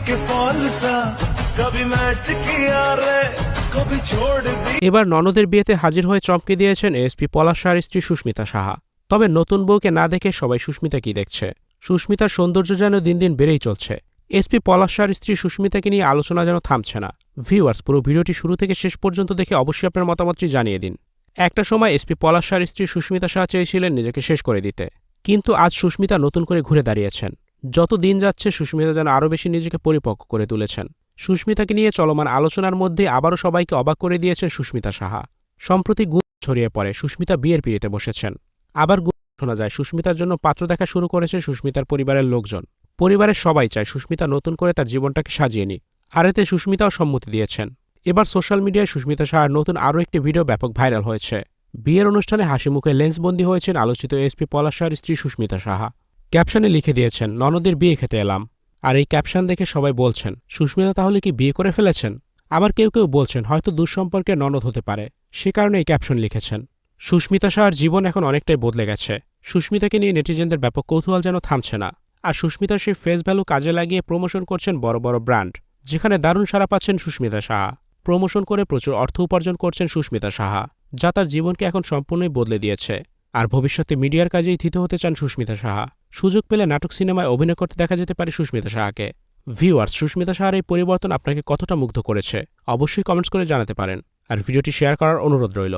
के फॉल सा कभी मैच किया रे कभी छोड़ दी। এবার ননদের বিয়েতে হাজির হয়ে চমকে দিয়েছেন এসপি পলাশ সাহার স্ত্রী সুস্মিতা সাহা। তবে নতুন বউকে না দেখে সবাই সুস্মিতা কি দেখছে। সুস্মিতার সৌন্দর্য যেন দিন দিন বেড়েই চলছে। এসপি পলাশ সাহার স্ত্রী সুস্মিতাকে নিয়ে আলোচনা যেন থামছে না। ভিউয়ার্স, পুরো ভিডিওটি শুরু থেকে শেষ পর্যন্ত দেখে অবশ্যই আপনার মতামতটি জানিয়ে দিন। একটা সময় এসপি পলাশ সাহার স্ত্রী সুস্মিতা সাহা চেয়েছিলেন নিজেকে শেষ করে দিতে, কিন্তু আজ সুস্মিতা নতুন করে ঘুরে দাঁড়িয়েছেন। যত দিন যাচ্ছে সুস্মিতা যেন আরও বেশি নিজেকে পরিপক্ক করে তুলেছেন। সুস্মিতাকে নিয়ে চলমান আলোচনার মধ্যে আবারও সবাইকে অবাক করে দিয়েছেন সুস্মিতা সাহা। সম্প্রতি গুঞ্জন ছড়িয়ে পড়ে সুস্মিতা বিয়ের পিঁড়িতে বসেছেন। আবার গুঞ্জন শোনা যায় সুস্মিতার জন্য পাত্র দেখা শুরু করেছে সুস্মিতার পরিবারের লোকজন। পরিবারের সবাই চায় সুস্মিতা নতুন করে তার জীবনটাকে সাজিয়ে নিক, আর এতে সুস্মিতাও সম্মতি দিয়েছেন। এবার সোশ্যাল মিডিয়ায় সুস্মিতা সাহার নতুন আরও একটি ভিডিও ব্যাপক ভাইরাল হয়েছে। বিয়ের অনুষ্ঠানে হাসিমুখে লেন্সবন্দি হয়েছেন আলোচিত এসপি পলাশ সাহার স্ত্রী সুস্মিতা সাহা। ক্যাপশনে লিখে দিয়েছেন, ননদের বিয়ে খেতে এলাম। আর এই ক্যাপশন দেখে সবাই বলছেন, সুস্মিতা তাহলে কি বিয়ে করে ফেলেছেন? আবার কেউ কেউ বলছেন হয়তো দুঃসম্পর্কে ননদ হতে পারে, সে কারণে এই ক্যাপশন লিখেছেন। সুস্মিতা সাহার জীবন এখন অনেকটাই বদলে গেছে। সুস্মিতাকে নিয়ে নেটিজেনদের ব্যাপক কৌতূহল যেন থামছে না। আর সুস্মিতার সেই ফেস ভ্যালু কাজে লাগিয়ে প্রমোশন করছেন বড় বড় ব্র্যান্ড, যেখানে দারুণ সাড়া পাচ্ছেন সুস্মিতা সাহা। প্রমোশন করে প্রচুর অর্থ উপার্জন করছেন সুস্মিতা সাহা, যা তার জীবনকে এখন সম্পূর্ণই বদলে দিয়েছে। আর ভবিষ্যতে মিডিয়ার কাজেই থিত হতে চান সুস্মিতা সাহা। সুযোগ পেলে নাটক সিনেমায় অভিনয় করতে দেখা যেতে পারে সুস্মিতা সাহাকে। ভিউয়ার্স, সুস্মিতা সাহার এই পরিবর্তন আপনাকে কতটা মুগ্ধ করেছে অবশ্যই কমেন্টস করে জানাতে পারেন। আর ভিডিওটি শেয়ার করার অনুরোধ রইল।